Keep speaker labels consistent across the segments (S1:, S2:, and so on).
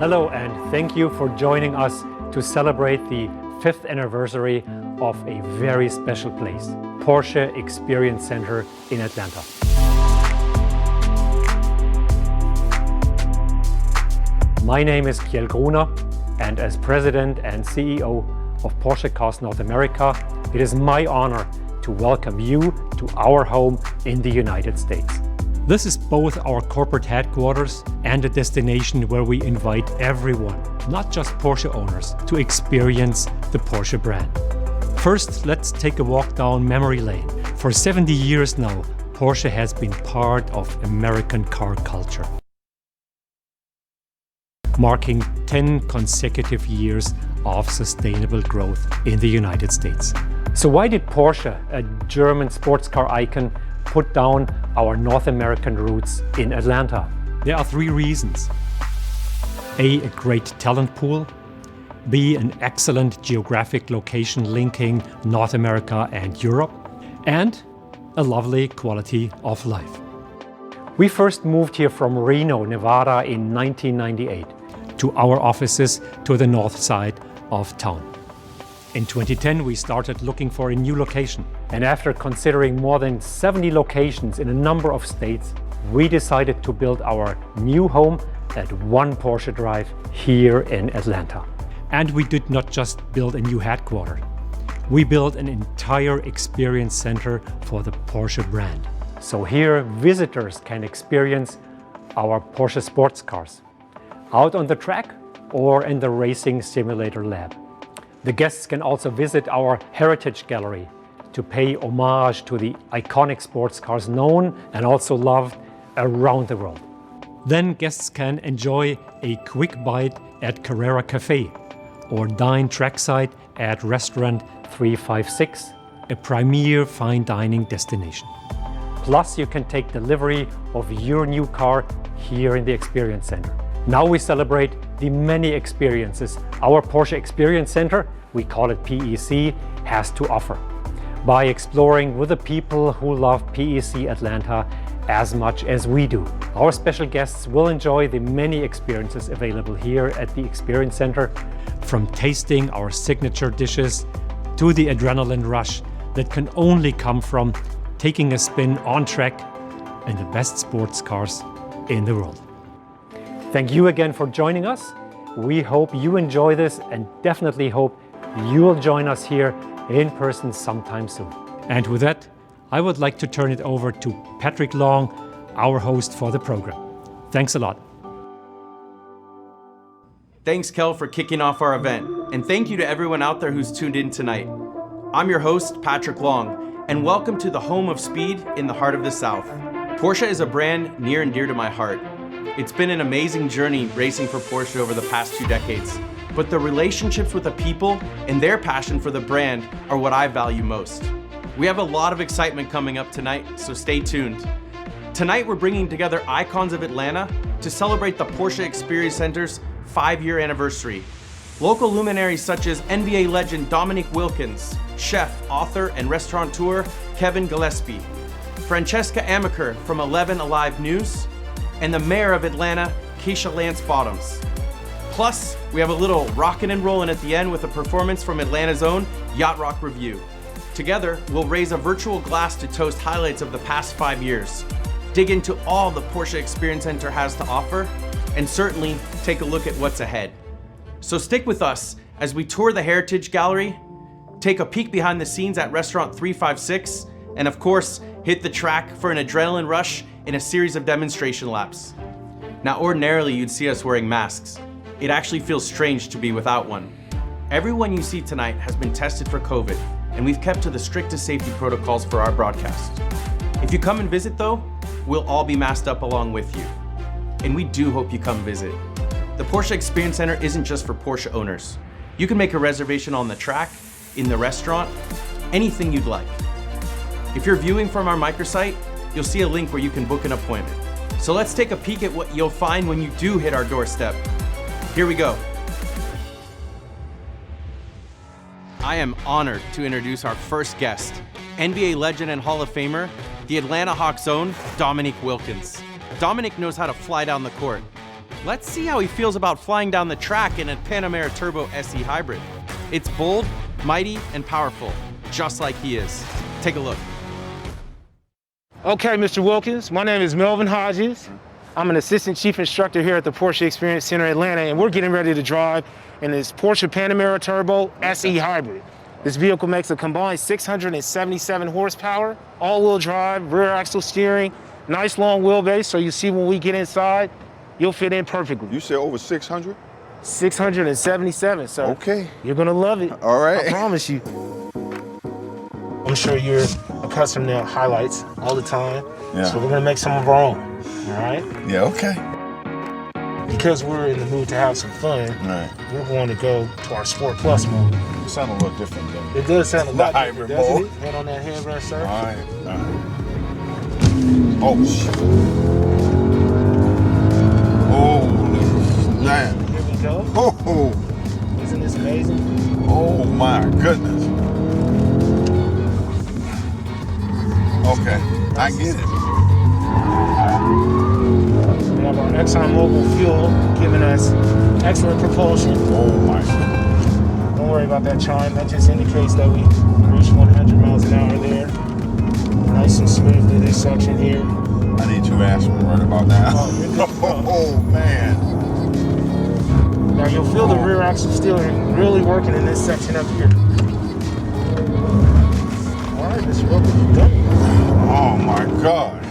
S1: Hello and thank you for joining us to celebrate the 5th anniversary of a very special place, Porsche Experience Center in Atlanta. My name is Kjell Gruner, and as President and CEO of Porsche Cars North America, it is my honor to welcome you to our home in the United States. This is both our corporate headquarters and a destination where we invite everyone, not just Porsche owners, to experience the Porsche brand. First, let's take a walk down memory lane. For 70 years now, Porsche has been part of American car culture, marking 10 consecutive years of sustainable growth in the United States. So why did Porsche, a German sports car icon, put down our North American roots in Atlanta? There are 3 reasons. A great talent pool. B, an excellent geographic location linking North America and Europe. And a lovely quality of life. We first moved here from Reno, Nevada in 1998 to our offices to the north side of town. In 2010, we started looking for a new location. And after considering more than 70 locations in a number of states, we decided to build our new home at One Porsche Drive here in Atlanta. And we did not just build a new headquarters. We built an entire experience center for the Porsche brand. So here, visitors can experience our Porsche sports cars, out on the track or in the racing simulator lab. The guests can also visit our heritage gallery to pay homage to the iconic sports cars known and also loved around the world. Then guests can enjoy a quick bite at Carrera Cafe or dine trackside at Restaurant 356, a premier fine dining destination. Plus, you can take delivery of your new car here in the Experience Center. Now we celebrate the many experiences our Porsche Experience Center, we call it PEC, has to offer, by exploring with the people who love PEC Atlanta as much as we do. Our special guests will enjoy the many experiences available here at the Experience Center, from tasting our signature dishes to the adrenaline rush that can only come from taking a spin on track in the best sports cars in the world. Thank you again for joining us. We hope you enjoy this and definitely hope you will join us here in person sometime soon. And with that, I would like to turn it over to Patrick Long, our host for the program. Thanks a lot.
S2: Thanks, Kel, for kicking off our event. And thank you to everyone out there who's tuned in tonight. I'm your host, Patrick Long, and welcome to the home of speed in the heart of the South. Porsche is a brand near and dear to my heart. It's been an amazing journey racing for Porsche over the past 2 decades, but the relationships with the people and their passion for the brand are what I value most. We have a lot of excitement coming up tonight, so stay tuned. Tonight we're bringing together icons of Atlanta to celebrate the Porsche Experience Center's 5-year anniversary. Local luminaries such as NBA legend Dominique Wilkins, chef, author, and restaurateur Kevin Gillespie, Francesca Amaker from 11 Alive News, and the mayor of Atlanta, Keisha Lance Bottoms. Plus, we have a little rockin' and rollin' at the end with a performance from Atlanta's own Yacht Rock Review. Together, we'll raise a virtual glass to toast highlights of the past 5 years, dig into all the Porsche Experience Center has to offer, and certainly take a look at what's ahead. So stick with us as we tour the Heritage Gallery, take a peek behind the scenes at Restaurant 356, and of course, hit the track for an adrenaline rush in a series of demonstration laps. Now, ordinarily you'd see us wearing masks. It actually feels strange to be without one. Everyone you see tonight has been tested for COVID, and we've kept to the strictest safety protocols for our broadcast. If you come and visit though, we'll all be masked up along with you. And we do hope you come visit. The Porsche Experience Center isn't just for Porsche owners. You can make a reservation on the track, in the restaurant, anything you'd like. If you're viewing from our microsite, you'll see a link where you can book an appointment. So let's take a peek at what you'll find when you do hit our doorstep. Here we go. I am honored to introduce our first guest, NBA legend and Hall of Famer, the Atlanta Hawks' own Dominique Wilkins. Dominique knows how to fly down the court. Let's see how he feels about flying down the track in a Panamera Turbo SE Hybrid. It's bold, mighty, and powerful, just like he is. Take a look.
S3: Okay, Mr. Wilkins, my name is Melvin Hodges. I'm an assistant chief instructor here at the Porsche Experience Center Atlanta, and we're getting ready to drive in this Porsche Panamera Turbo SE Hybrid. This vehicle makes a combined 677 horsepower, all-wheel drive, rear axle steering, nice long wheelbase, so you see when we get inside, you'll fit in perfectly.
S4: You said over 600?
S3: 677, sir.
S4: Okay.
S3: You're gonna love it.
S4: All right.
S3: I promise you. I'm sure you're accustomed to highlights all the time.
S4: Yeah.
S3: So we're gonna make some of our own, all right?
S4: Yeah, okay.
S3: Because we're in the mood to have some fun,
S4: Right.
S3: we're going to go to our Sport Plus mode.
S4: You sound a little different than
S3: It does sound a lot
S4: The
S3: different,
S4: hybrid
S3: doesn't
S4: mode.
S3: it? Head on that headrest, sir.
S4: All right. Oh, shit. Holy snap.
S3: Here we go.
S4: Oh,
S3: Isn't this amazing?
S4: oh my goodness. Okay, I get it.
S3: We have our ExxonMobil fuel giving us excellent propulsion.
S4: Oh my goodness.
S3: Don't worry about that chime. That just indicates that we reached 100 miles an hour there. Nice and smooth through this section here.
S4: I need 2 aspirin right about now.
S3: Oh, you're good to go.
S4: Oh man.
S3: Now you'll feel the rear axle steering really working in this section up here. All right, Mr. Wilkins, you done?
S4: Oh my God.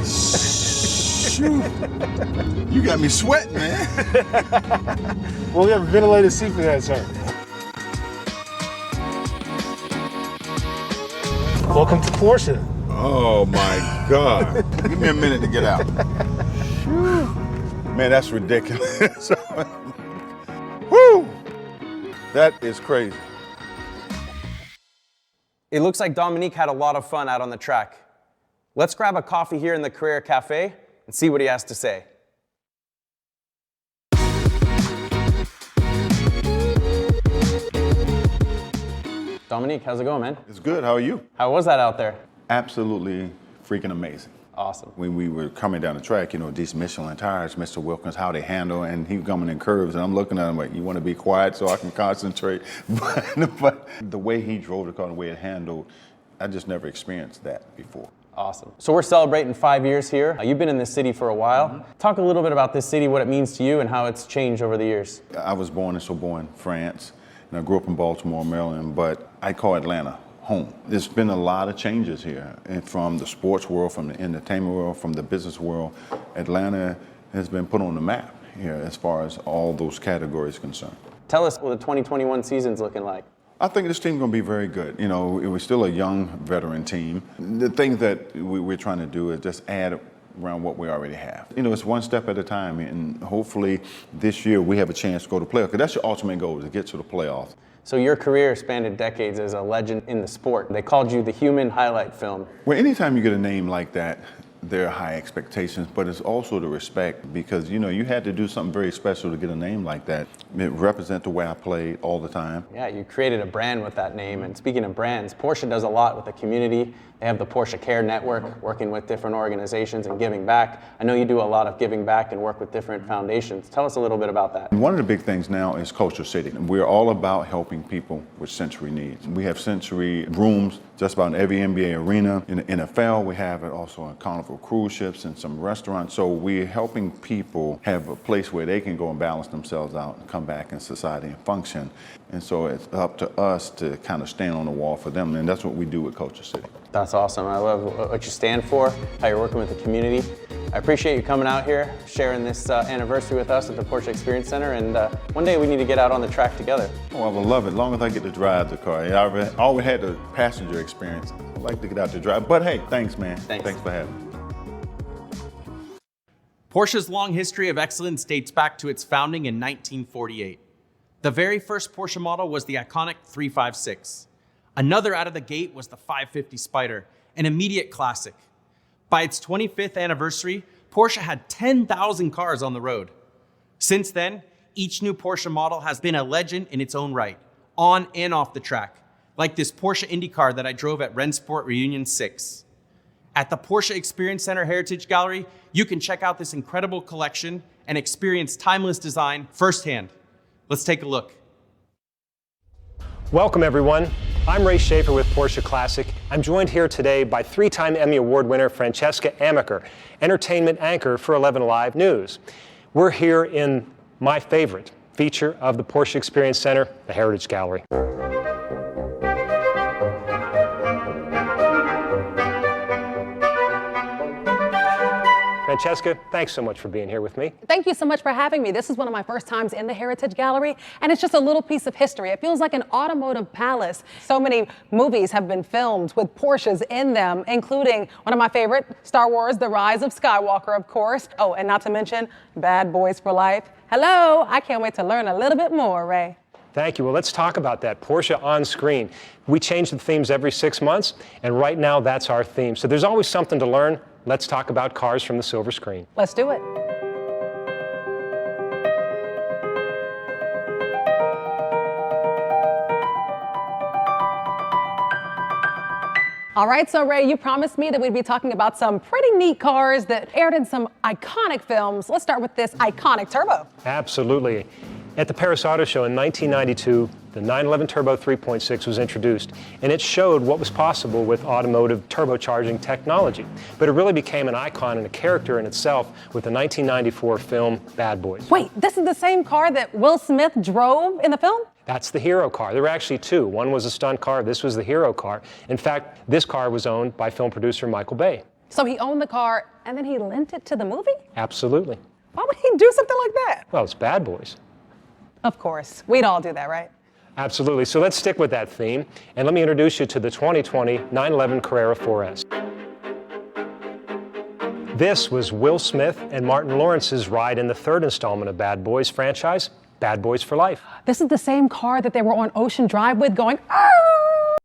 S4: Shoot. You got me sweating, man.
S3: Well, we have a ventilated seat for that, sir. Welcome to Porsche.
S4: Oh my God. Give me a minute to get out. Man, that's ridiculous. Woo! That is crazy.
S2: It looks like Dominique had a lot of fun out on the track. Let's grab a coffee here in the Carrera Cafe and see what he has to say. Dominique, how's it going, man?
S4: It's good. How are you?
S2: How was that out there?
S4: Absolutely freaking amazing.
S2: Awesome.
S4: When we were coming down the track, you know, these Michelin tires, Mr. Wilkins, how they handle, and he coming in curves, and I'm looking at him like, you want to be quiet so I can concentrate? But the way he drove the car, the way it handled, I just never experienced that before.
S2: Awesome. So we're celebrating 5 years here. You've been in this city for a while.
S4: Mm-hmm.
S2: Talk a little bit about this city, what it means to you, and how it's changed over the years.
S4: I was born in Sorbonne, France, and I grew up in Baltimore, Maryland, but I call Atlanta home. There's been a lot of changes here, and from the sports world, from the entertainment world, from the business world. Atlanta has been put on the map here as far as all those categories concerned.
S2: Tell us what the 2021 season's looking like.
S4: I think this team's going to be very good. You know, we're still a young veteran team. The thing that we're trying to do is just add around what we already have. You know, it's one step at a time, and hopefully this year we have a chance to go to playoffs, because that's your ultimate goal, is to get to the playoffs.
S2: So your career spanned decades as a legend in the sport. They called you the human highlight film.
S4: Well, anytime you get a name like that, there are high expectations, but it's also the respect, because, you know, you had to do something very special to get a name like that. It represents the way I played all the time.
S2: Yeah, you created a brand with that name. And speaking of brands, Porsche does a lot with the community. They have the Porsche Care Network, working with different organizations and giving back. I know you do a lot of giving back and work with different foundations. Tell us a little bit about that.
S4: One of the big things now is Culture City. We're all about helping people with sensory needs. We have sensory rooms just about in every NBA arena. In the NFL, we have it also on Carnival cruise ships and some restaurants. So we're helping people have a place where they can go and balance themselves out and come back in society and function. And so it's up to us to kind of stand on the wall for them, and that's what we do with Culture City.
S2: That's awesome. I love what you stand for, how you're working with the community. I appreciate you coming out here, sharing this anniversary with us at the Porsche Experience Center, and one day we need to get out on the track together.
S4: Oh, I would love it, as long as I get to drive the car. I always had the passenger experience. I'd like to get out to drive, but hey, thanks, man. Thanks for having me.
S2: Porsche's long history of excellence dates back to its founding in 1948. The very first Porsche model was the iconic 356. Another out of the gate was the 550 Spyder, an immediate classic. By its 25th anniversary, Porsche had 10,000 cars on the road. Since then, each new Porsche model has been a legend in its own right, on and off the track, like this Porsche Indy car that I drove at Rennsport Reunion 6. At the Porsche Experience Center Heritage Gallery, you can check out this incredible collection and experience timeless design firsthand. Let's take a look.
S5: Welcome everyone. I'm Ray Schaefer with Porsche Classic. I'm joined here today by three-time Emmy Award winner Francesca Amaker, entertainment anchor for 11 Live News. We're here in my favorite feature of the Porsche Experience Center, the Heritage Gallery. Francesca, thanks so much for being here with me.
S6: Thank you so much for having me. This is one of my first times in the Heritage Gallery, and it's just a little piece of history. It feels like an automotive palace. So many movies have been filmed with Porsches in them, including one of my favorite, Star Wars, The Rise of Skywalker, of course. Oh, and not to mention Bad Boys for Life. Hello, I can't wait to learn a little bit more, Ray.
S5: Thank you. Well, let's talk about that. Porsche on screen. We change the themes every 6 months, and right now that's our theme. So there's always something to learn. Let's talk about cars from the silver screen.
S6: Let's do it. All right, so Ray, you promised me that we'd be talking about some pretty neat cars that aired in some iconic films. Let's start with this iconic turbo.
S5: Absolutely. At the Paris Auto Show in 1992, the 911 Turbo 3.6 was introduced, and it showed what was possible with automotive turbocharging technology. But it really became an icon and a character in itself with the 1994 film Bad Boys.
S6: Wait, this is the same car that Will Smith drove in the film?
S5: That's the hero car. There were actually two. One was a stunt car, this was the hero car. In fact, this car was owned by film producer Michael Bay.
S6: So he owned the car and then he lent it to the movie?
S5: Absolutely.
S6: Why would he do something like that?
S5: Well, it's Bad Boys.
S6: Of course. We'd all do that, right?
S5: Absolutely. So let's stick with that theme, and let me introduce you to the 2020 911 Carrera 4S. This was Will Smith and Martin Lawrence's ride in the third installment of Bad Boys franchise, Bad Boys for Life.
S6: This is the same car that they were on Ocean Drive with going, "Ah!"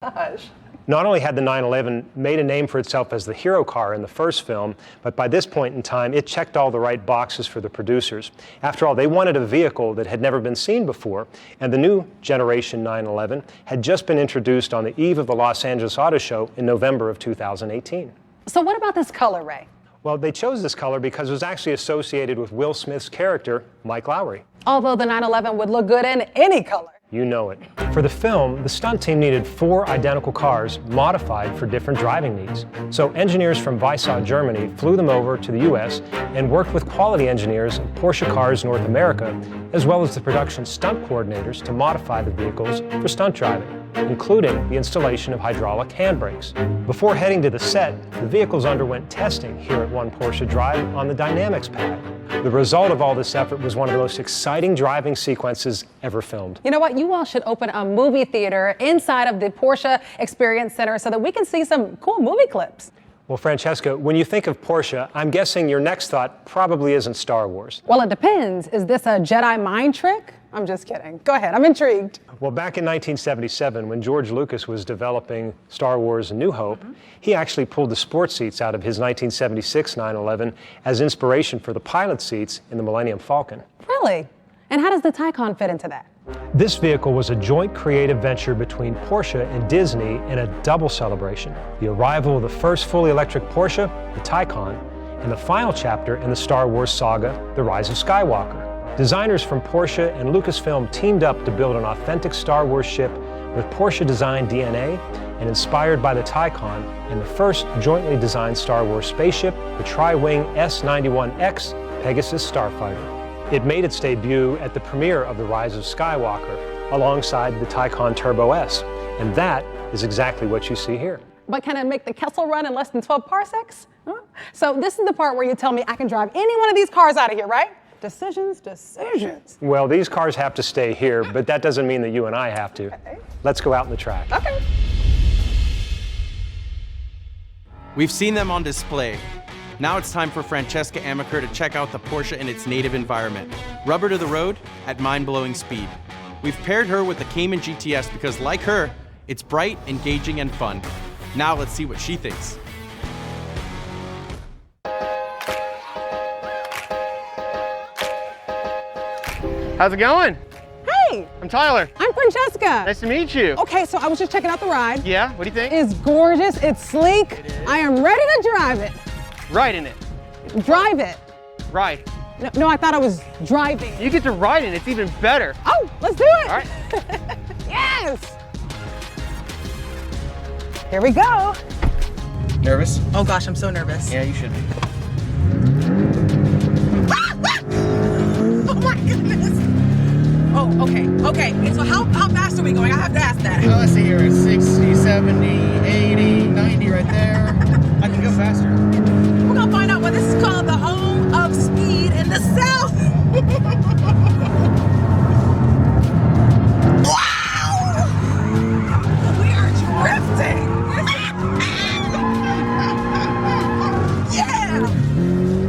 S6: Gosh.
S5: Not only had the 911 made a name for itself as the hero car in the first film, but by this point in time, it checked all the right boxes for the producers. After all, they wanted a vehicle that had never been seen before, and the new generation 911 had just been introduced on the eve of the Los Angeles Auto Show in November of 2018.
S6: So what about this color, Ray?
S5: Well, they chose this color because it was actually associated with Will Smith's character, Mike Lowry.
S6: Although the 911 would look good in any color.
S5: You know it. For the film, the stunt team needed 4 identical cars modified for different driving needs. So engineers from Weissach, Germany flew them over to the US and worked with quality engineers of Porsche Cars North America, as well as the production stunt coordinators to modify the vehicles for stunt driving, including the installation of hydraulic handbrakes. Before heading to the set, the vehicles underwent testing here at One Porsche Drive on the Dynamics pad. The result of all this effort was one of the most exciting driving sequences ever filmed.
S6: You know what? You all should open a movie theater inside of the Porsche Experience Center so that we can see some cool movie clips.
S5: Well, Francesca, when you think of Porsche, I'm guessing your next thought probably isn't Star Wars.
S6: Well, it depends. Is this a Jedi mind trick? I'm just kidding. Go ahead. I'm intrigued.
S5: Well, back in 1977, when George Lucas was developing Star Wars A New Hope, he actually pulled the sports seats out of his 1976 911 as inspiration for the pilot seats in the Millennium Falcon.
S6: Really? And how does the Taycan fit into that?
S5: This vehicle was a joint creative venture between Porsche and Disney in a double celebration. The arrival of the first fully electric Porsche, the Taycan, and the final chapter in the Star Wars saga, The Rise of Skywalker. Designers from Porsche and Lucasfilm teamed up to build an authentic Star Wars ship with Porsche design DNA and inspired by the Taycan and the first jointly designed Star Wars spaceship, the tri-wing S-91X Pegasus Starfighter. It made its debut at the premiere of The Rise of Skywalker alongside the Taycan Turbo S, and that is exactly what you see here.
S6: But can I make the Kessel run in less than 12 parsecs? Huh? So this is the part where you tell me I can drive any one of these cars out of here, right? Decisions, decisions.
S5: Well, these cars have to stay here, but that doesn't mean that you and I have to.
S6: Okay.
S5: Let's go out in the track.
S6: Okay.
S2: We've seen them on display. Now it's time for Francesca Amaker to check out the Porsche in its native environment. Rubber to the road at mind-blowing speed. We've paired her with the Cayman GTS because, like her, it's bright, engaging, and fun. Now let's see what she thinks.
S3: How's it going?
S6: Hey,
S3: I'm Tyler.
S6: I'm Francesca.
S3: Nice to meet you.
S6: Okay, so I was just checking out the ride.
S3: Yeah, what do you think?
S6: It's gorgeous, it's sleek. I am ready to drive it.
S3: Ride in it.
S6: Drive it.
S3: Ride.
S6: No, I thought I was driving.
S3: You get to ride in it, it's even better.
S6: Oh, let's do it.
S3: All right.
S6: Yes. Here we go.
S3: Nervous?
S6: Oh gosh, I'm so nervous.
S3: Yeah, you should be.
S6: Oh my goodness. Oh, okay. So how fast are we going? I have to ask that.
S3: Let's see here, 60, 70, 80, 90 right there. I can go faster.
S6: We're gonna find out what this is called, the home of speed in the South. Wow! We are drifting. Yeah!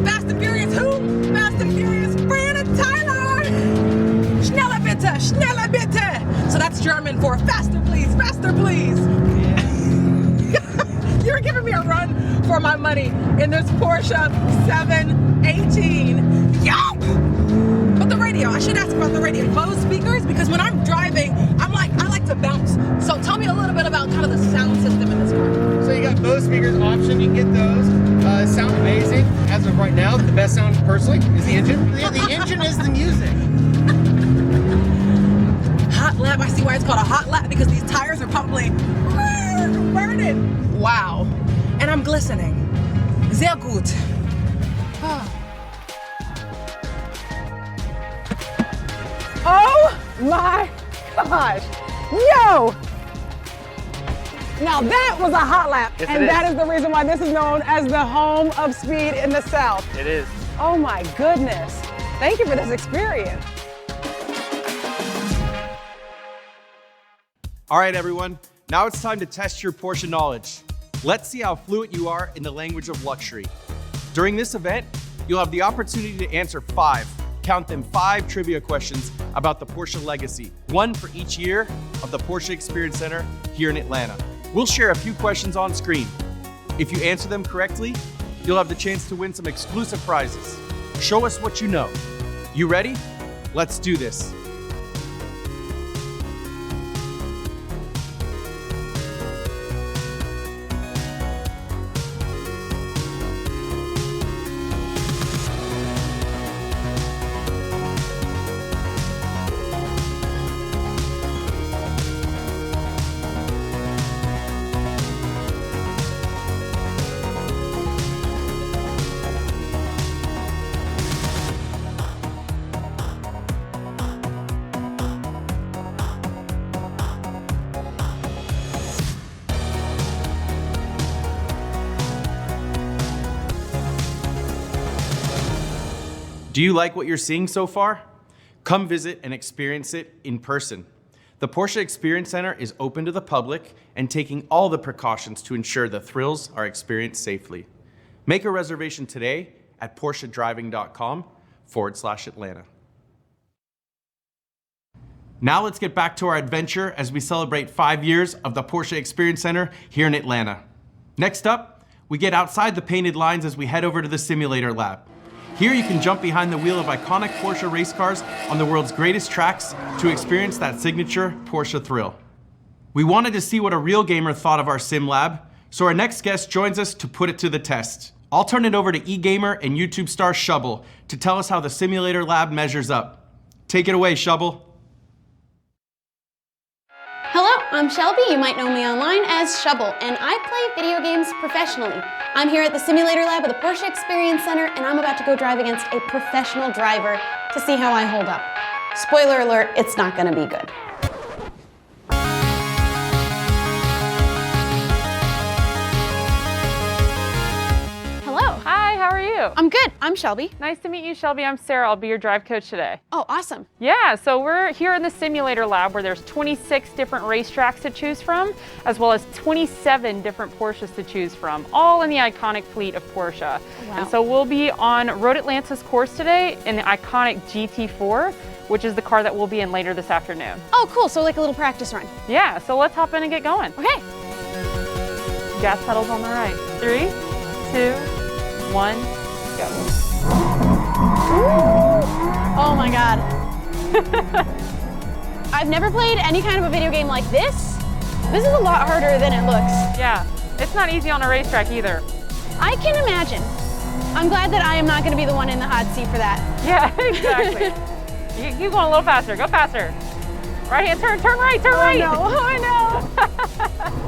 S6: Fast and Furious who? Fast and Furious Fran and Tyler. Schneller bitte, schneller bitte. So that's German for faster please, faster please. You're giving me a run for my money in this Porsche 718. Yo! But the radio, I should ask about the radio. Bose speakers, because when I'm driving, I like to bounce. So tell me a little bit about kind of the sound system in this car.
S3: So you got Bose speakers option, you can get those. Sound amazing. As of right now, the best sound personally is the engine. The engine is the music.
S6: Hot lap, I see why it's called a hot lap, because these tires are probably burning. Wow. And I'm glistening. Sehr gut. Oh my gosh. Yo! Now that was a hot lap.
S3: Yes,
S6: and
S3: it
S6: that
S3: is.
S6: is the reason why this is known as the home of speed in the South.
S3: It is.
S6: Oh my goodness. Thank you for this experience.
S2: All right, everyone. Now it's time to test your Porsche knowledge. Let's see how fluent you are in the language of luxury. During this event, you'll have the opportunity to answer 5 trivia questions about the Porsche legacy, 1 for each year of the Porsche Experience Center here in Atlanta. We'll share a few questions on screen. If you answer them correctly, you'll have the chance to win some exclusive prizes. Show us what you know. You ready? Let's do this. Do you like what you're seeing so far? Come visit and experience it in person. The Porsche Experience Center is open to the public and taking all the precautions to ensure the thrills are experienced safely. Make a reservation today at PorscheDriving.com/Atlanta. Now let's get back to our adventure as we celebrate 5 years of the Porsche Experience Center here in Atlanta. Next up, we get outside the painted lines as we head over to the simulator lab. Here you can jump behind the wheel of iconic Porsche race cars on the world's greatest tracks to experience that signature Porsche thrill. We wanted to see what a real gamer thought of our sim lab, so our next guest joins us to put it to the test. I'll turn it over to eGamer and YouTube star Shubble to tell us how the simulator lab measures up. Take it away, Shubble.
S7: Hello, I'm Shelby. You might know me online as Shubble, and I play video games professionally. I'm here at the simulator lab of the Porsche Experience Center, and I'm about to go drive against a professional driver to see how I hold up. Spoiler alert, it's not gonna be good. Hello.
S8: Hi, how are you?
S7: I'm good. I'm Shelby.
S8: Nice to meet you, Shelby. I'm Sarah. I'll be your drive coach today.
S7: Oh, awesome.
S8: Yeah, so we're here in the simulator lab where there's 26 different racetracks to choose from, as well as 27 different Porsches to choose from, all in the iconic fleet of Porsche.
S7: Wow.
S8: And so we'll be on Road Atlanta's course today in the iconic GT4, which is the car that we'll be in later this afternoon.
S7: Oh, cool. So like a little practice run.
S8: Yeah, so let's hop in and get going.
S7: Okay.
S8: Gas pedals on the right. 3, 2, 1, go.
S7: Oh my God. I've never played any kind of a video game like this. This is a lot harder than it looks.
S8: Yeah, it's not easy on a racetrack either.
S7: I can imagine. I'm glad that I am not going to be the one in the hot seat for that.
S8: Yeah, exactly. You keep going a little faster, go faster. Right hand turn, turn right, turn right.
S7: No, oh no.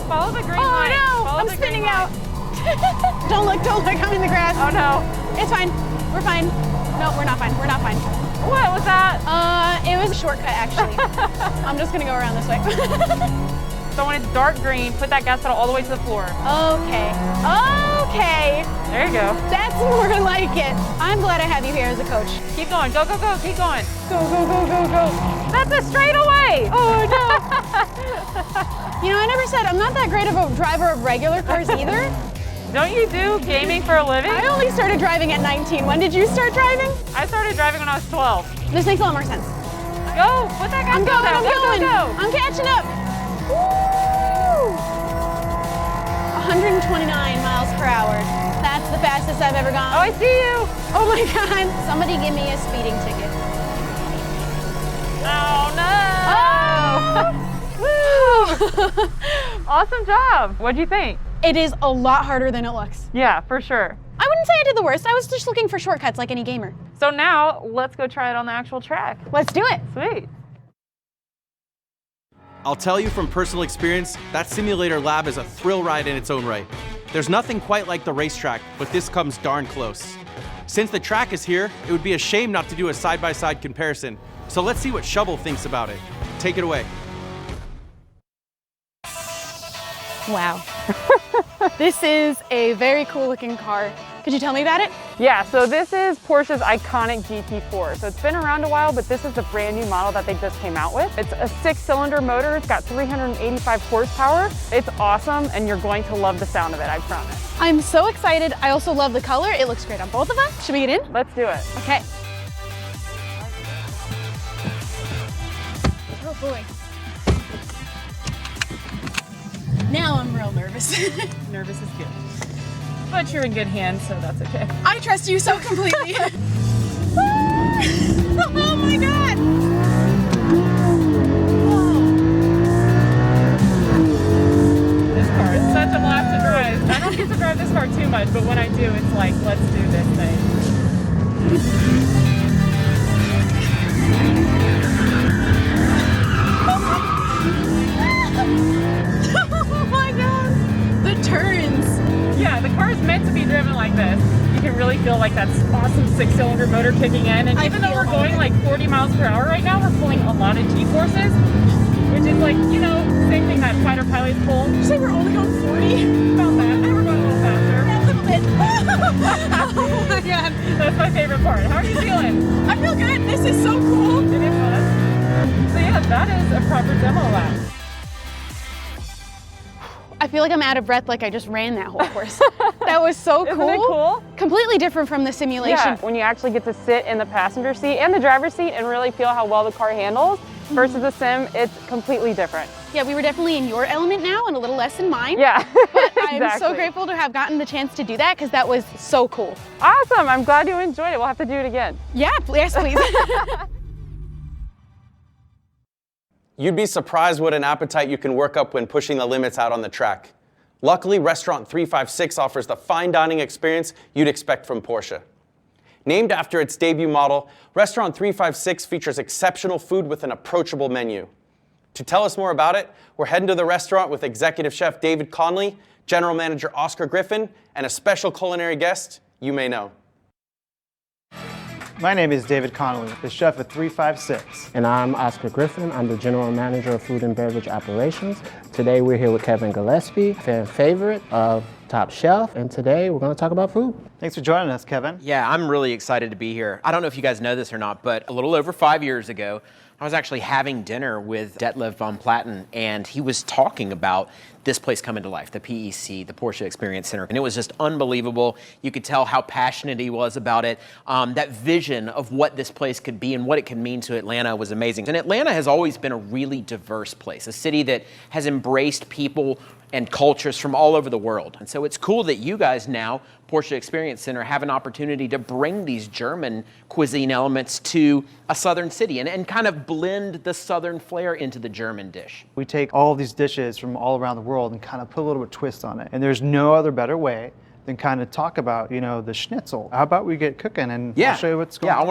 S8: Follow the green
S7: Oh
S8: light.
S7: no,
S8: Follow
S7: I'm
S8: the
S7: spinning
S8: green
S7: out.
S8: light.
S7: Don't look, I'm in the grass.
S8: Oh no.
S7: It's fine, we're fine. No, we're not fine, we're not fine.
S8: What was that?
S7: It was a shortcut actually. I'm just gonna go around this way.
S8: So when it's dark green, put that gas pedal all the way to the floor.
S7: Okay, okay.
S8: There you go.
S7: That's more like it. I'm glad I have you here as a coach.
S8: Keep going, go, go, go, keep going.
S7: Go, go, go, go, go.
S8: That's a straightaway.
S7: Oh no. You know, I never said I'm not that great of a driver of regular cars either.
S8: Don't you do gaming for a living?
S7: I only started driving at 19. When did you start driving?
S8: I started driving when I was 12.
S7: This makes a lot more sense.
S8: Go, put that gas
S7: I'm
S8: pedal
S7: going,
S8: down.
S7: I'm going.
S8: Go, go, go.
S7: I'm catching up. Woo! 129 miles per hour. That's the fastest I've ever gone.
S8: Oh, I see you.
S7: Oh my God. Somebody give me a speeding ticket.
S8: Oh no.
S7: Oh!
S8: Awesome job. What'd you think?
S7: It is a lot harder than it looks.
S8: Yeah, for sure.
S7: I wouldn't say I did the worst. I was just looking for shortcuts like any gamer.
S8: So now let's go try it on the actual track.
S7: Let's do it.
S8: Sweet.
S2: I'll tell you from personal experience, that simulator lab is a thrill ride in its own right. There's nothing quite like the racetrack, but this comes darn close. Since the track is here, it would be a shame not to do a side-by-side comparison. So let's see what Shovel thinks about it. Take it away.
S7: Wow. This is a very cool looking car. Could you tell me about it?
S8: Yeah, so this is Porsche's iconic GT4. So it's been around a while, but this is the brand new model that they just came out with. It's a 6-cylinder motor. It's got 385 horsepower. It's awesome, and you're going to love the sound of it, I promise.
S7: I'm so excited. I also love the color. It looks great on both of us. Should we get in?
S8: Let's do it.
S7: Okay. Oh boy. Now I'm real nervous.
S8: Nervous is good. But you're in good hands, so that's okay.
S7: I trust you so completely. Oh my God.
S8: This car is such a blast to drive. I don't get to drive this car too much, but when I do, it's like, let's do this thing.
S7: Oh my God. The turns.
S8: Yeah, the car is meant to be driven like this. You can really feel like that awesome 6-cylinder motor kicking in. And even though we're going like 40 miles per hour right now, we're pulling a lot of G-forces, which is like, you know, same thing that fighter pilots pull.
S7: Did you say we're only going 40?
S8: About that. And we're going a little faster.
S7: A little bit. Oh my God.
S8: That's my favorite part. How are you feeling?
S7: I feel good. This is so cool.
S8: It is fun. So yeah, that is a proper demo lap.
S7: I feel like I'm out of breath like I just ran that whole course. That was so cool.
S8: Isn't it cool?
S7: Completely different from the simulation.
S8: Yeah, when you actually get to sit in the passenger seat and the driver's seat and really feel how well the car handles versus the sim, it's completely different.
S7: Yeah, we were definitely in your element now and a little less in mine.
S8: Yeah,
S7: But I'm so
S8: exactly.
S7: grateful to have gotten the chance to do that because that was so cool.
S8: Awesome, I'm glad you enjoyed it. We'll have to do it again.
S7: Yeah, yes, please.
S2: You'd be surprised what an appetite you can work up when pushing the limits out on the track. Luckily, Restaurant 356 offers the fine dining experience you'd expect from Porsche. Named after its debut model, Restaurant 356 features exceptional food with an approachable menu. To tell us more about it, we're heading to the restaurant with Executive Chef David Conley, General Manager Oscar Griffin, and a special culinary guest you may know.
S9: My name is David Connolly, the chef at 356.
S10: And I'm Oscar Griffin. I'm the General Manager of Food and Beverage Operations. Today we're here with Kevin Gillespie, fan favorite of Top Chef, and today we're going to talk about food.
S9: Thanks for joining us, Kevin.
S11: Yeah, I'm really excited to be here. I don't know if you guys know this or not, but a little over 5 years ago, I was actually having dinner with Detlef von Platten, and he was talking about this place coming to life, the PEC, the Porsche Experience Center. And it was just unbelievable. You could tell how passionate he was about it. That vision of what this place could be and what it could mean to Atlanta was amazing. And Atlanta has always been a really diverse place, a city that has embraced people and cultures from all over the world. And so it's cool that you guys now, Porsche Experience Center, have an opportunity to bring these German cuisine elements to a southern city and kind of blend the southern flair into the German dish.
S9: We take all of these dishes from all around the world and kind of put a little bit of twist on it. And there's no other better way than kind of talk about, you know, the schnitzel. How about we get cooking and I'll show you what's going on.
S11: Yeah, I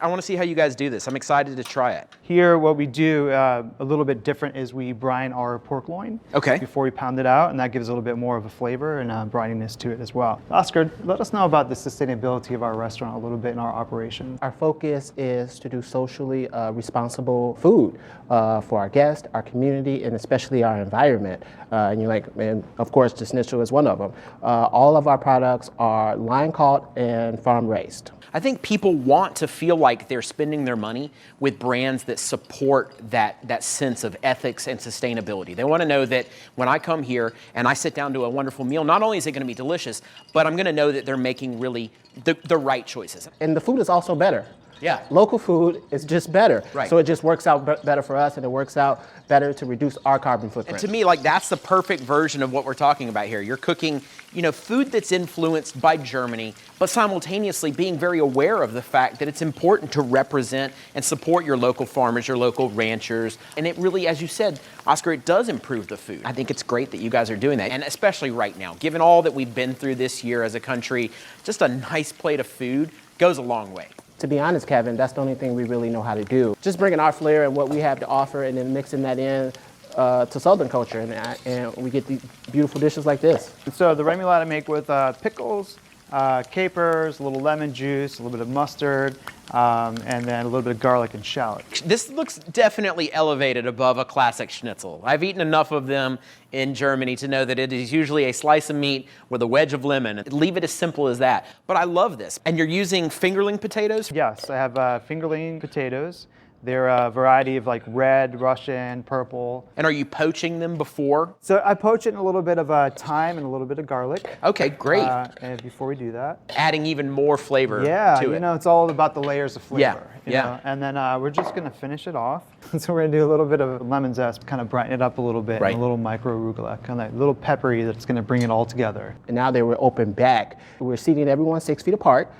S11: want to see how you guys do this. I'm excited to try it.
S9: Here, what we do a little bit different is we brine our pork loin before we pound it out, and that gives a little bit more of a flavor and brininess to it as well. Oscar, let us know about the sustainability of our restaurant a little bit in our operation.
S10: Our focus is to do socially responsible food for our guests, our community, and especially our environment. And of course, the schnitzel is one of them. All of our products are line caught and farm raised.
S11: I think people want to feel like they're spending their money with brands that support that sense of ethics and sustainability. They want to know that when I come here and I sit down to a wonderful meal, not only is it going to be delicious, but I'm going to know that they're making really the right choices.
S10: And the food is also better.
S11: Yeah.
S10: Local food is just better.
S11: Right.
S10: So it just works out better for us, and it works out better to reduce our carbon footprint.
S11: And to me, like, that's the perfect version of what we're talking about here. You're cooking, you know, food that's influenced by Germany, but simultaneously being very aware of the fact that it's important to represent and support your local farmers, your local ranchers. And it really, as you said, Oscar, it does improve the food. I think it's great that you guys are doing that. And especially right now, given all that we've been through this year as a country, just a nice plate of food goes a long way.
S10: To be honest, Kevin, that's the only thing we really know how to do. Just bringing our flair and what we have to offer and then mixing that in to Southern culture, and we get these beautiful dishes like this.
S9: So the remoulade I make with pickles, capers, a little lemon juice, a little bit of mustard, and then a little bit of garlic and shallot.
S11: This looks definitely elevated above a classic schnitzel. I've eaten enough of them in Germany to know that it is usually a slice of meat with a wedge of lemon. Leave it as simple as that. But I love this. And you're using fingerling potatoes?
S9: Yes, I have fingerling potatoes. They're a variety of like red, Russian, purple.
S11: And are you poaching them before?
S9: So I poach it in a little bit of thyme and a little bit of garlic.
S11: Okay, great.
S9: And before we do that,
S11: adding even more flavor to it.
S9: You know, it's all about the layers of flavor.
S11: Yeah,
S9: you know? And then we're just gonna finish it off. So we're gonna do a little bit of lemon zest, kind of brighten it up a little bit, and a little micro arugula, kind of a little peppery that's gonna bring it all together.
S10: And now that we're open back, we're seating everyone 6 feet apart.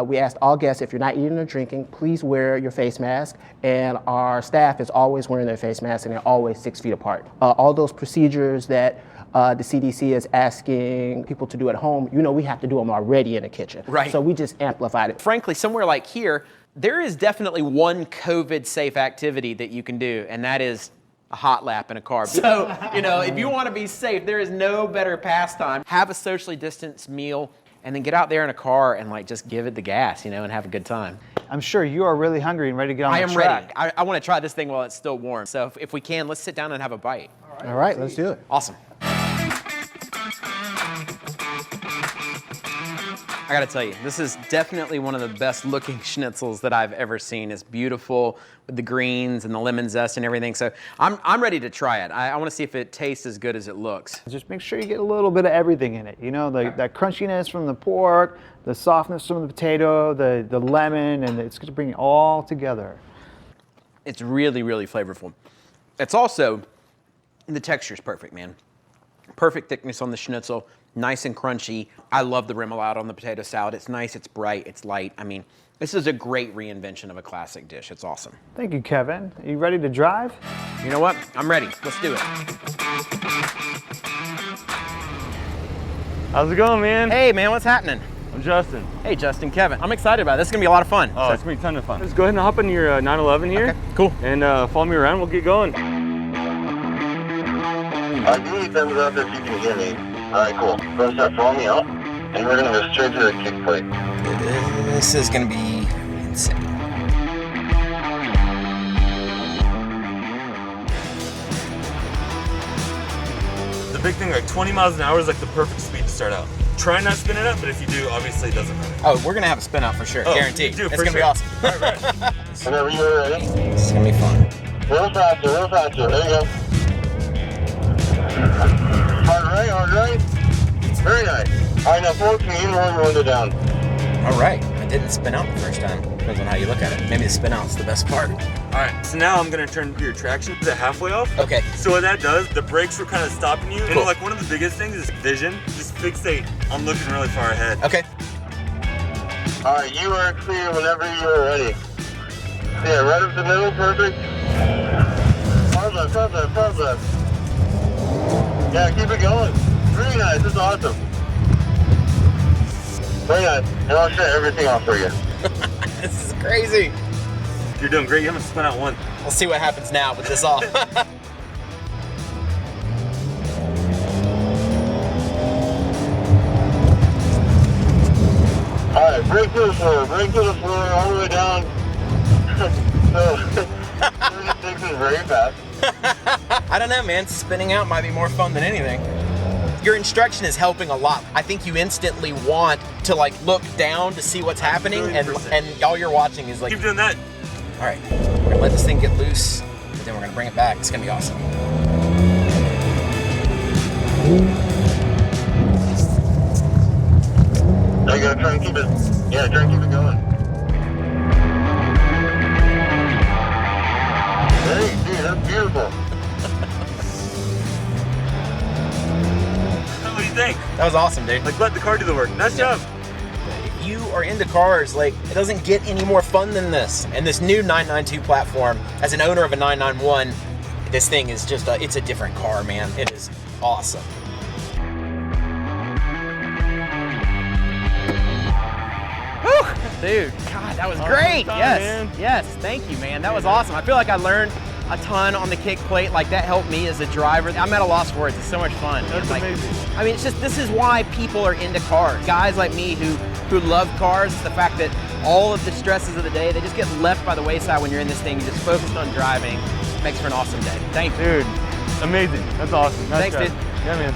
S10: We asked all guests, if you're not eating or drinking, please wear your face mask. And our staff is always wearing their face masks, and they're always 6 feet apart. All those procedures that the CDC is asking people to do at home, you know, we have to do them already in the kitchen.
S11: Right.
S10: So we just amplified it.
S11: Frankly, somewhere like here, there is definitely one COVID-safe activity that you can do, and that is a hot lap in a car. So, you know, if you want to be safe, there is no better pastime. Have a socially distanced meal, and then get out there in a car and like just give it the gas, you know, and have a good time.
S9: I'm sure you are really hungry and ready to get on the track.
S11: I am ready. I want to try this thing while it's still warm. So if we can, let's sit down and have a bite.
S10: All right, let's do it.
S11: Awesome. I gotta tell you, this is definitely one of the best looking schnitzels that I've ever seen. It's beautiful with the greens and the lemon zest and everything. So I'm ready to try it. I wanna see if it tastes as good as it looks.
S9: Just make sure you get a little bit of everything in it. You know, that crunchiness from the pork, the softness from the potato, the lemon, and it's gonna bring it all together.
S11: It's really, really flavorful. It's also, the texture's perfect, man. Perfect thickness on the schnitzel, nice and crunchy. I love the remoulade on the potato salad. It's nice, it's bright, it's light. I mean, this is a great reinvention of a classic dish. It's awesome.
S9: Thank you, Kevin. Are you ready to drive?
S11: You know what? I'm ready. Let's do it.
S12: How's it going, man?
S11: Hey, man, what's happening?
S12: I'm Justin.
S11: Hey, Justin, Kevin. I'm excited about it. This is going to be a lot of fun.
S12: Oh, it's going to be a ton of fun. Let's go ahead and hop in your 911 here.
S11: Okay, cool.
S12: And follow me around. We'll get going.
S13: Give me a thumbs up if you can hear me. All right, cool. Go ahead and start following me out, and we're going to go straight to the kick plate.
S11: This is going to be insane.
S12: The big thing, like 20 miles an hour is like the perfect speed to start out. Try not to spin it up, but if you do, obviously it doesn't hurt.
S11: Oh, we're going to have a spin out for sure. Guaranteed.
S12: It's
S11: going to be awesome.
S12: All right.
S13: Whenever you're ready.
S11: This is going to be fun.
S13: Real faster, real faster. There you go. right, hard right. Very nice. All right, now 14, one window down.
S11: All right, I didn't spin out the first time. Depends on how you look at it. Maybe the spin out's the best part.
S12: All right, so now I'm gonna turn your traction to halfway off.
S11: Okay.
S12: So what that does, the brakes were kind of stopping you.
S11: Cool.
S12: And like one of the biggest things is vision. Just fixate on looking really far ahead.
S11: Okay.
S13: All right, you are clear whenever you are ready. Yeah, right up the middle, perfect. Pause left, pause left, pause left. Yeah, keep it going. Very nice, this is awesome. Very nice, and I'll shut everything off for you.
S11: This is crazy.
S12: You're doing great, you haven't spun out one.
S11: We'll see what happens now with this off.
S13: All right, brake to the floor, all the way down. So, 36 is very fast.
S11: I don't know, man. Spinning out might be more fun than anything. Your instruction is helping a lot. I think you instantly want to like look down to see what's happening, and all you're watching is like.
S12: Keep doing that.
S11: All right, we're gonna let this thing get loose, and then we're gonna bring it back. It's gonna be awesome.
S13: Now you gotta try and keep it. Yeah, try and keep it going. Hey, dude, that's beautiful.
S12: What do you think?
S11: That was awesome, dude.
S12: Like, let the car do the work. Nice job.
S11: If you are into cars, like, it doesn't get any more fun than this. And this new 992 platform, as an owner of a 991, this thing is just it's a different car, man. It is awesome. Dude, God, that was great. Yes, thank you, man. That was awesome. I feel like I learned a ton on the kick plate. Like, that helped me as a driver. I'm at a loss for words. It's so much fun.
S12: That's amazing.
S11: I mean, it's just, this is why people are into cars. Guys like me who love cars, it's the fact that all of the stresses of the day, they just get left by the wayside when you're in this thing. You're just focused on driving. It makes for an awesome day. Thank you.
S12: Dude, amazing. That's awesome. Nice
S11: Thanks,
S12: job.
S11: dude.
S12: Yeah, man.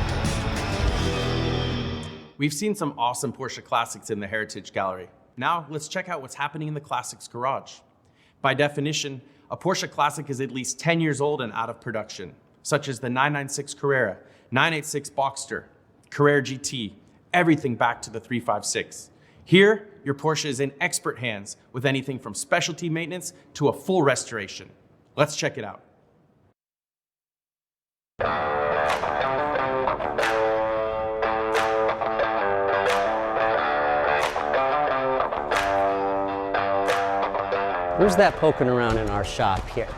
S2: We've seen some awesome Porsche classics in the Heritage Gallery. Now, let's check out what's happening in the Classics garage. By definition, a Porsche Classic is at least 10 years old and out of production, such as the 996 Carrera, 986 Boxster, Carrera GT, everything back to the 356. Here, your Porsche is in expert hands with anything from specialty maintenance to a full restoration. Let's check it out.
S14: Who's that poking around in our shop here?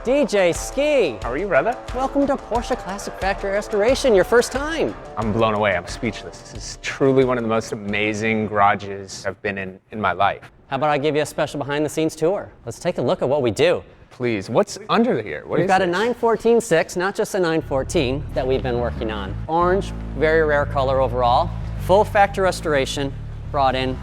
S14: DJ Ski.
S15: How are you, brother?
S14: Welcome to Porsche Classic Factory Restoration, your first time.
S15: I'm blown away, I'm speechless. This is truly one of the most amazing garages I've been in my life.
S14: How about I give you a special behind the scenes tour? Let's take a look at what we do.
S15: Please, what's under here?
S14: We've got a 914-6, not just a 914 that we've been working on. Orange, very rare color overall. Full factory restoration, brought in.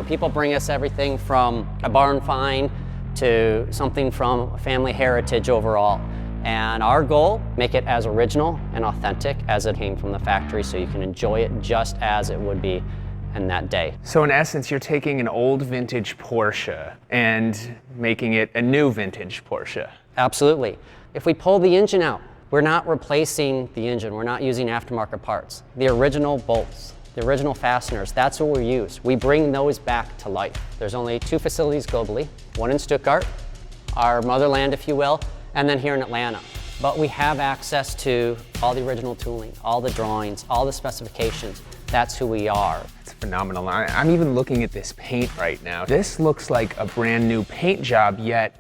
S14: People bring us everything from a barn find to something from family heritage overall. And our goal, make it as original and authentic as it came from the factory so you can enjoy it just as it would be in that day.
S15: So in essence, you're taking an old vintage Porsche and making it a new vintage Porsche.
S14: Absolutely. If we pull the engine out, we're not replacing the engine. We're not using aftermarket parts. The original bolts, the original fasteners, that's what we use. We bring those back to life. There's only 2 facilities globally, one in Stuttgart, our motherland, if you will, and then here in Atlanta. But we have access to all the original tooling, all the drawings, all the specifications. That's who we are.
S15: It's phenomenal. I'm even looking at this paint right now. This looks like a brand new paint job, yet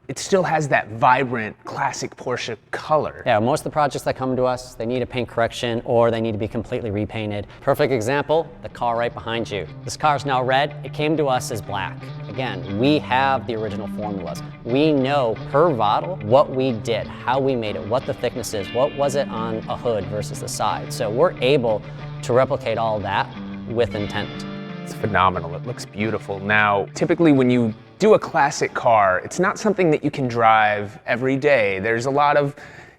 S15: it still has that vibrant, classic Porsche color.
S14: Yeah, most of the projects that come to us, they need a paint correction or they need to be completely repainted. Perfect example, the car right behind you. This car's now red. It came to us as black. Again, we have the original formulas. We know per model what we did, how we made it, what the thickness is, what was it on a hood versus the side. So we're able to replicate all that with intent.
S15: It's phenomenal. It looks beautiful. Now, typically when you do a classic car, it's not something that you can drive every day. There's a lot of,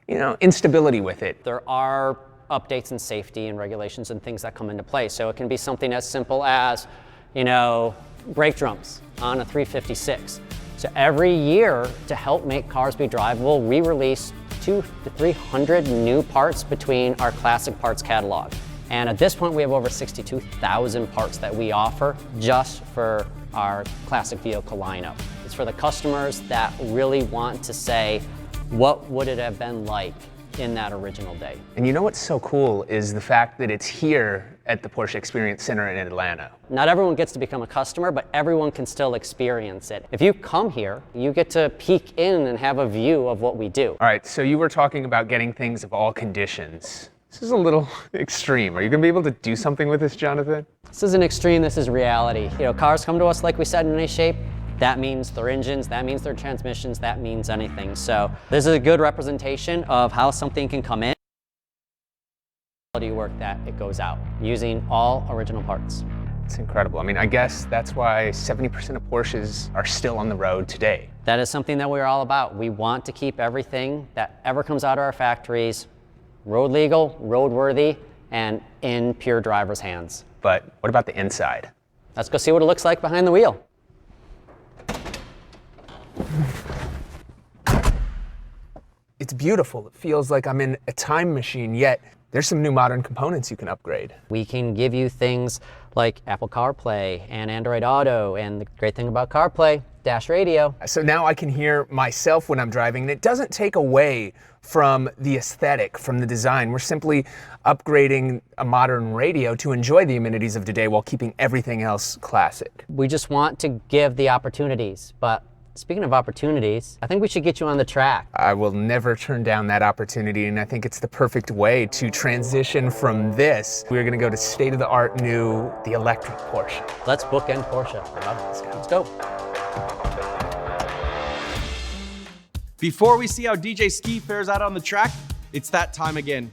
S15: instability with it.
S14: There are updates in safety and regulations and things that come into play. So it can be something as simple as, brake drums on a 356. So every year, to help make cars be drivable, we release 200 to 300 new parts between our classic parts catalog. And at this point, we have over 62,000 parts that we offer just for our classic vehicle lineup. It's for the customers that really want to say, what would it have been like in that original day?
S15: And you know what's so cool is the fact that it's here at the Porsche Experience Center in Atlanta.
S14: Not everyone gets to become a customer, but everyone can still experience it. If you come here, you get to peek in and have a view of what we do.
S15: All right, so you were talking about getting things of all conditions. This is a little extreme. Are you gonna be able to do something with this, Jonathan?
S14: This isn't extreme, this is reality. You know, cars come to us, like we said, in any shape. That means their engines, that means their transmissions, that means anything. So this is a good representation of how something can come in. Quality work that it goes out using all original parts.
S15: It's incredible. I mean, I guess that's why 70% of Porsches are still on the road today.
S14: That is something that we're all about. We want to keep everything that ever comes out of our factories road legal, roadworthy, and in pure driver's hands.
S15: But what about the inside?
S14: Let's go see what it looks like behind the wheel.
S15: It's beautiful. It feels like I'm in a time machine, yet there's some new modern components you can upgrade.
S14: We can give you things like Apple CarPlay and Android Auto, and the great thing about CarPlay, dash radio.
S15: So now I can hear myself when I'm driving, and it doesn't take away from the aesthetic, from the design. We're simply upgrading a modern radio to enjoy the amenities of today while keeping everything else classic.
S14: We just want to give the opportunities, but speaking of opportunities, I think we should get you on the track.
S15: I will never turn down that opportunity, and I think it's the perfect way to transition from this. We're gonna go to state-of-the-art new, the electric Porsche.
S14: Let's bookend Porsche. Let's go.
S2: Before we see how DJ Ski fares out on the track, it's that time again.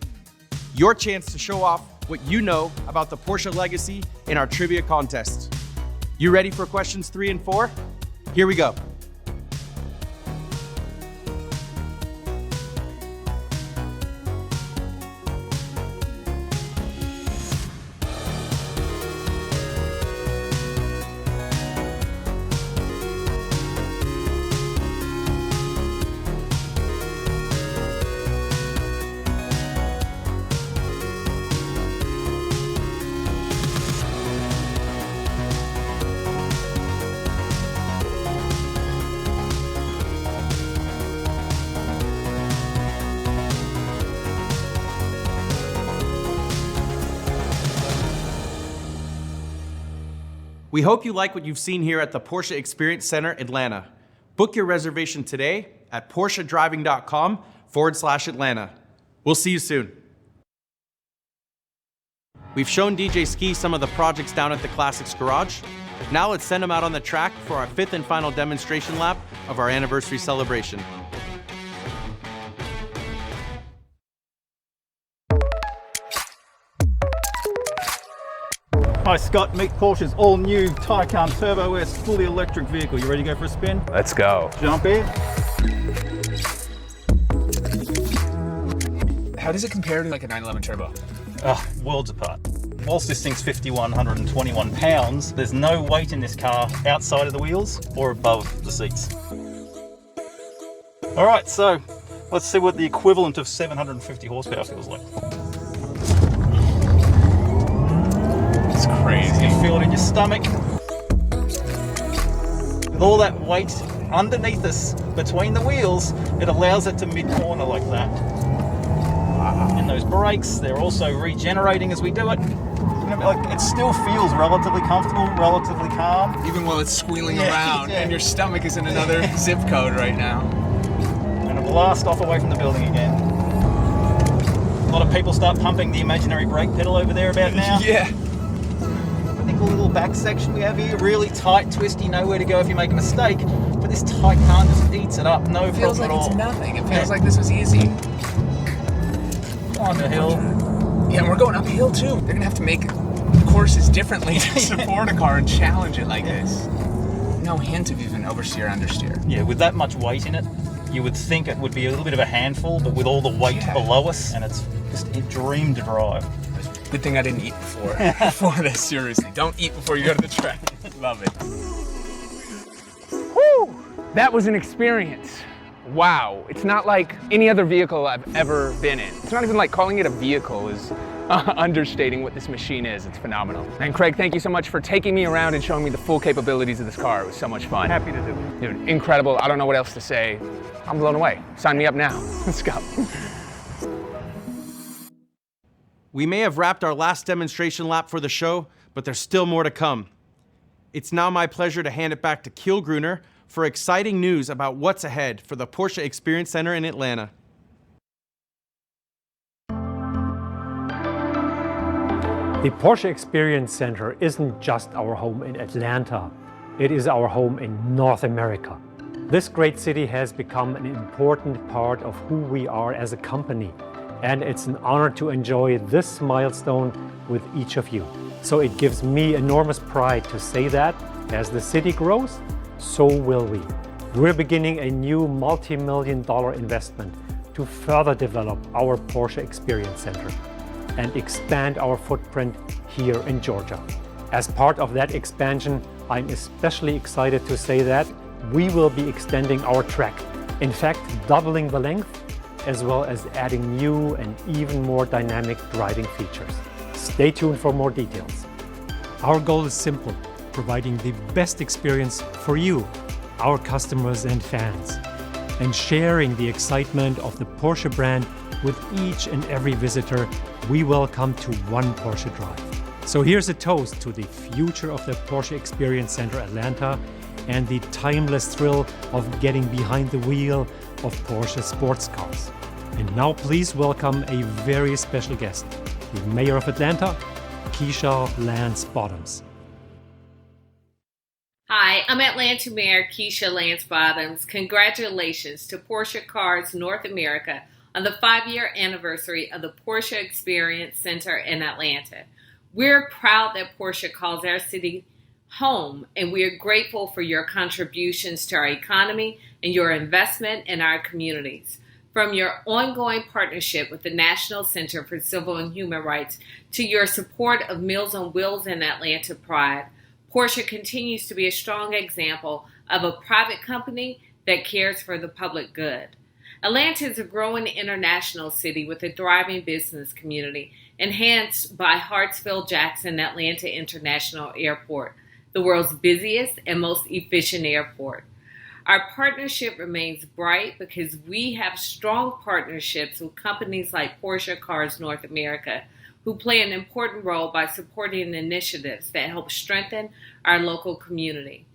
S2: Your chance to show off what you know about the Porsche legacy in our trivia contest. You ready for questions 3 and 4? Here we go. We hope you like what you've seen here at the Porsche Experience Center, Atlanta. Book your reservation today at PorscheDriving.com/Atlanta. We'll see you soon. We've shown DJ Ski some of the projects down at the Classics Garage. Now let's send him out on the track for our 5th and final demonstration lap of our anniversary celebration.
S16: Hi Scott, meet Porsche's all-new Taycan Turbo S fully electric vehicle. You ready to go for a spin?
S15: Let's go.
S16: Jump in.
S15: How does it compare to like a 911 Turbo?
S16: Worlds apart. Whilst this thing's 5,121 pounds, there's no weight in this car outside of the wheels or above the seats. All right, so let's see what the equivalent of 750 horsepower feels like.
S15: It's crazy.
S16: You feel it in your stomach. With all that weight underneath us, between the wheels, it allows it to mid-corner like that. And those brakes, they're also regenerating as we do it. Like, it still feels relatively comfortable, relatively calm.
S15: Even while it's squealing around and your stomach is in another zip code right now.
S16: And a blast off away from the building again. A lot of people start pumping the imaginary brake pedal over there about now.
S15: Yeah.
S16: Nickel little back section we have here, really tight, twisty, nowhere to go if you make a mistake. But this Taycan just eats it up, no problem at all.
S15: It feels like it's nothing. It feels like this was easy.
S16: On the hill.
S15: Yeah, and we're going uphill too. They're gonna have to make courses differently to support a car and challenge it like this. No hint of even oversteer, understeer.
S16: Yeah, with that much weight in it, you would think it would be a little bit of a handful, but with all the weight below us, and it's just a dream to drive.
S15: Good thing I didn't eat before this, seriously. Don't eat before you go to the track. Love it. Whew! That was an experience. wow. It's not like any other vehicle I've ever been in. It's not even like calling it a vehicle is understating what this machine is. It's phenomenal. And Craig, thank you so much for taking me around and showing me the full capabilities of this car. It was so much fun.
S9: Happy to do it.
S15: Dude, incredible. I don't know what else to say. I'm blown away. Sign me up now. Let's go.
S2: We may have wrapped our last demonstration lap for the show, but there's still more to come. It's now my pleasure to hand it back to Kiel Gruner for exciting news about what's ahead for the Porsche Experience Center in Atlanta.
S1: The Porsche Experience Center isn't just our home in Atlanta, it is our home in North America. This great city has become an important part of who we are as a company, and it's an honor to enjoy this milestone with each of you. So it gives me enormous pride to say that as the city grows, so will we. We're beginning a new multi-million-dollar investment to further develop our Porsche Experience Center and expand our footprint here in Georgia. As part of that expansion, I'm especially excited to say that we will be extending our track, in fact, doubling the length, as well as adding new and even more dynamic driving features. Stay tuned for more details. Our goal is simple, providing the best experience for you, our customers and fans, and sharing the excitement of the Porsche brand with each and every visitor we welcome to one Porsche drive. So here's a toast to the future of the Porsche Experience Center Atlanta and the timeless thrill of getting behind the wheel of Porsche sports cars. And now please welcome a very special guest, the Mayor of Atlanta, Keisha Lance Bottoms.
S17: Hi, I'm Atlanta Mayor Keisha Lance Bottoms. Congratulations to Porsche Cars North America on the 5-year anniversary of the Porsche Experience Center in Atlanta. We're proud that Porsche calls our city home, and we are grateful for your contributions to our economy and your investment in our communities. From your ongoing partnership with the National Center for Civil and Human Rights to your support of Meals on Wheels and Atlanta Pride, Porsche continues to be a strong example of a private company that cares for the public good. Atlanta is a growing international city with a thriving business community, enhanced by Hartsfield-Jackson Atlanta International Airport, the world's busiest and most efficient airport. Our partnership remains bright because we have strong partnerships with companies like Porsche Cars North America, who play an important role by supporting initiatives that help strengthen our local community.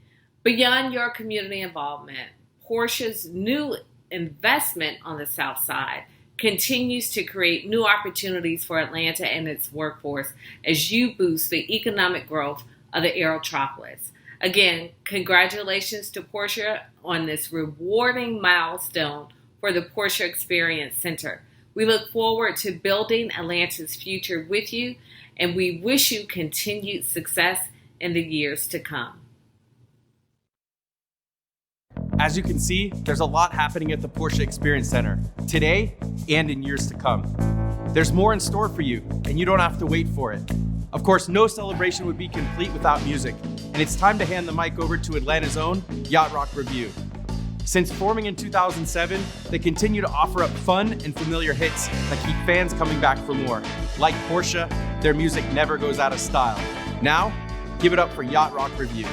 S17: Beyond your community involvement, Porsche's new investment on the South Side continues to create new opportunities for Atlanta and its workforce as you boost the economic growth of the Aerotropolis. Again, congratulations to Porsche on this rewarding milestone for the Porsche Experience Center. We look forward to building Atlanta's future with you, and we wish you continued success in the years to come.
S2: As you can see, there's a lot happening at the Porsche Experience Center, today and in years to come. There's more in store for you, and you don't have to wait for it. Of course, no celebration would be complete without music, and it's time to hand the mic over to Atlanta's own Yacht Rock Review. Since forming in 2007, they continue to offer up fun and familiar hits that keep fans coming back for more. Like Porsche, their music never goes out of style. Now, give it up for Yacht Rock Review.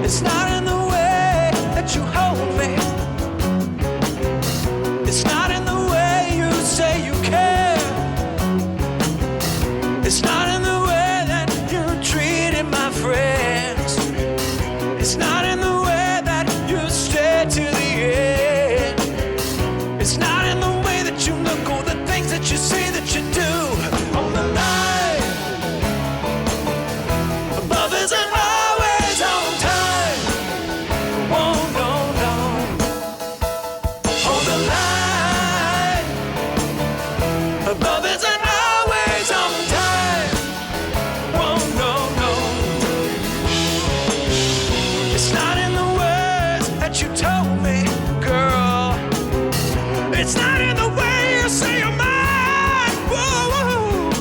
S18: It's not in the way that you hold me. It's not in the way you say you care. It's not in the way that you treated my friends. It's not in the way that you stay to the end. It's not in the way that you look or the things that you say that you do. On the line, love isn't always on time. Oh no, no. On the line, love isn't always on time. Oh no, no. It's not in the words that you told me, girl. It's not in the way you say you're mine. Whoa, whoa.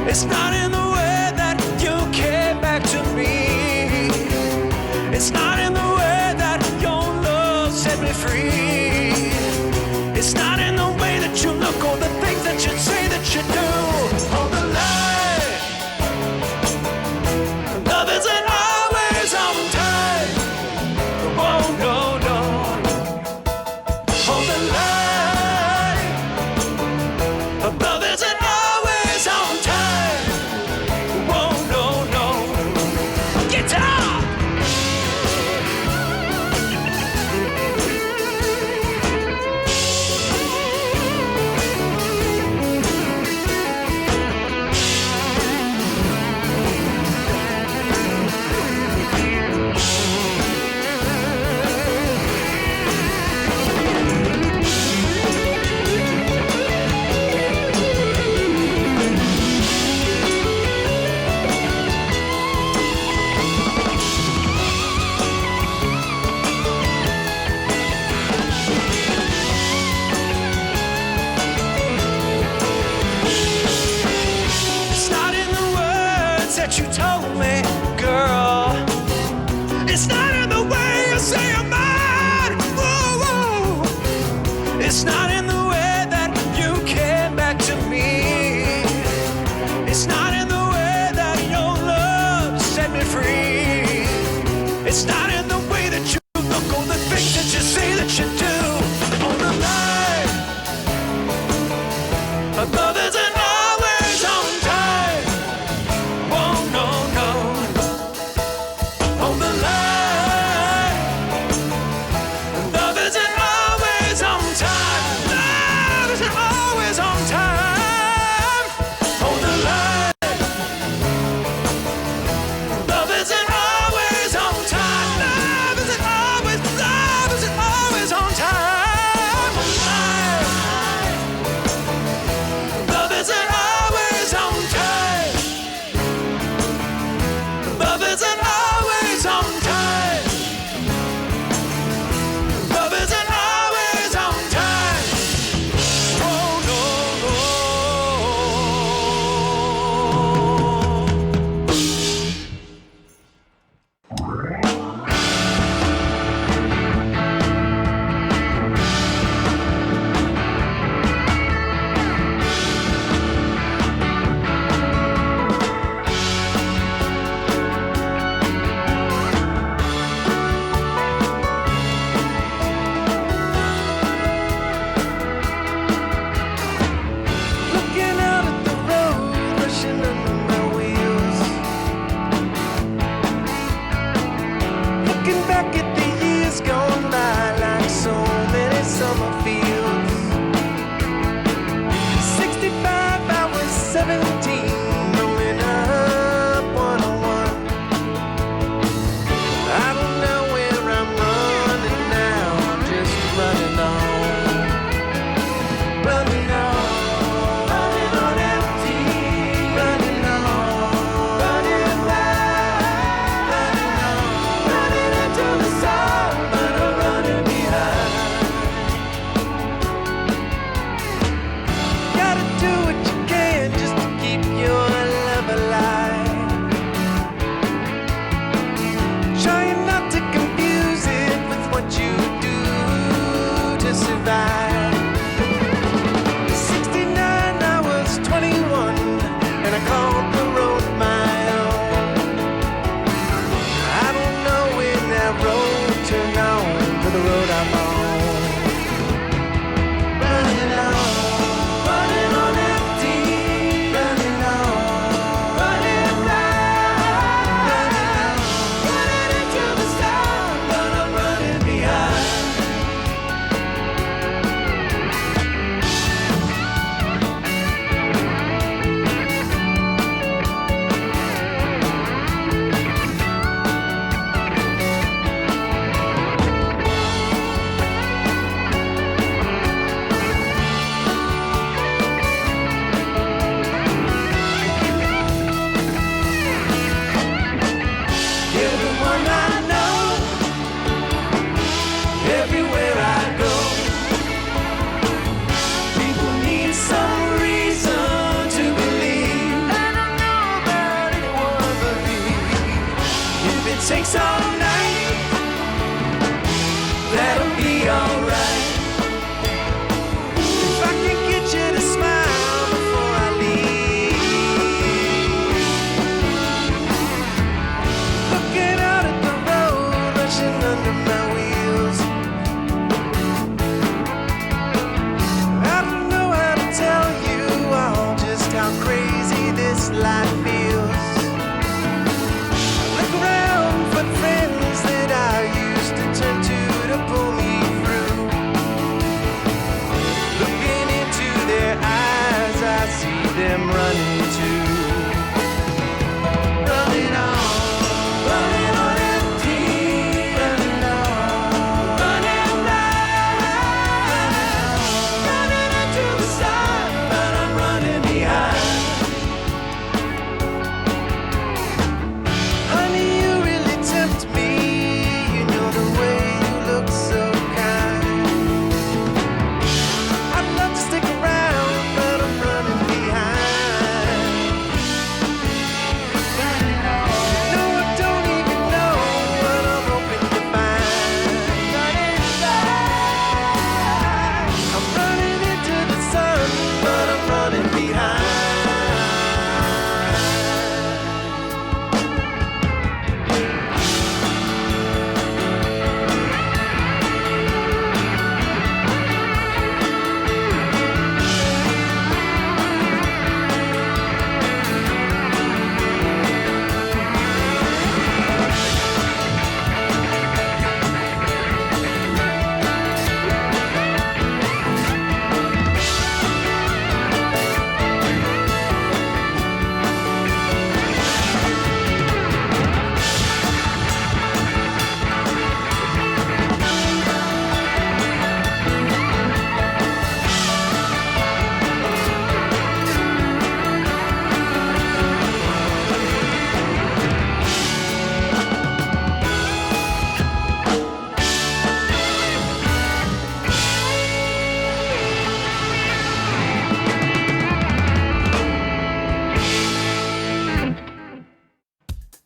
S18: It's not in the way that you came back to me. It's not in the way that your love set me free. It's not in the way that you look or the things that you say that you do. On the line, love isn't always on time. Oh no, no. On the line, love isn't always on time. Oh no, no. Guitar. It's not in the words that you told me, girl. It's not in the way you say you're mine. Whoa, whoa. It's not in the way that you came back to me. It's not in the way that your love set me free. It's not in the way that you look or the things that you say that you do. On the line, love isn't always on time. Oh no, no. On the line, love isn't always on time. Love isn't always on time. On the line, love isn't always on time. Love isn't always on time. On the line, love isn't always on time. Love isn't always on time. Love isn't always on time. Oh no, looking out at the road, rushing under my wheels. Looking back at the years gone by like so many summer fields. 65 hours, 17, rolling up 101. I don't know where I'm running now, I'm just running on. Running on. Running on empty. Running on. Running wild. Running on. Running into the sun, but I'm running behind. Gotta do what you can just to keep your love alive. Trying not to confuse it with what you do to survive. 69, I was 21, and I called the road my own. I don't know if drinks all night. That'll be alright. If I can get you to smile before I leave. Looking out at the road, rushing under my wheels. I don't know how to tell you all just how crazy this life feels. I look around for friends that I used to turn to pull me through. Looking into their eyes, I see them running too. Running on empty, running on, running out, running into the sun, but I'm running behind. Honey, you really tempt me. You know the way you look so kind. I'd love to stick around, but I'm running behind. No, I don't even know what I'm hoping to find. I'm running into the sun, but I'm running behind.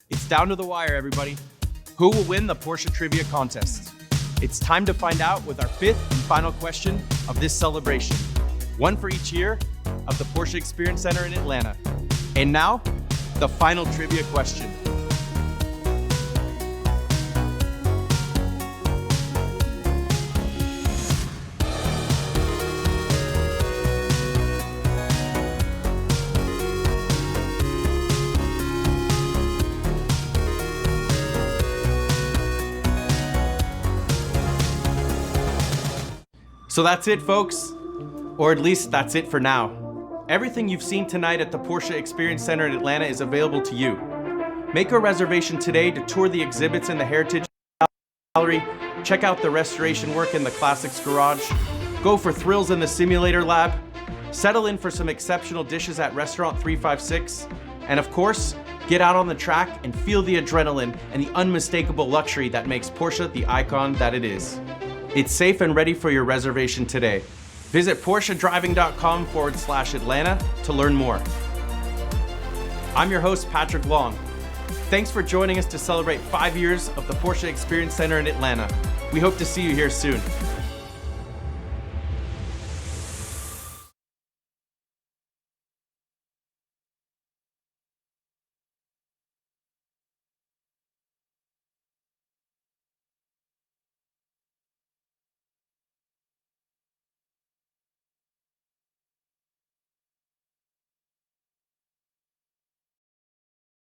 S2: It's down to the wire, everybody. Who will win the Porsche Trivia Contest? It's time to find out with our fifth and final question of this celebration. One for each year of the Porsche Experience Center in Atlanta. And now, the final trivia question. So that's it, folks. Or at least that's it for now. Everything you've seen tonight at the Porsche Experience Center in Atlanta is available to you. Make a reservation today to tour the exhibits in the Heritage Gallery, check out the restoration work in the Classics Garage, go for thrills in the Simulator Lab, settle in for some exceptional dishes at Restaurant 356, and of course, get out on the track and feel the adrenaline and the unmistakable luxury that makes Porsche the icon that it is. It's safe and ready for your reservation today. Visit PorscheDriving.com/Atlanta to learn more. I'm your host, Patrick Long. Thanks for joining us to celebrate 5 years of the Porsche Experience Center in Atlanta. We hope to see you here soon.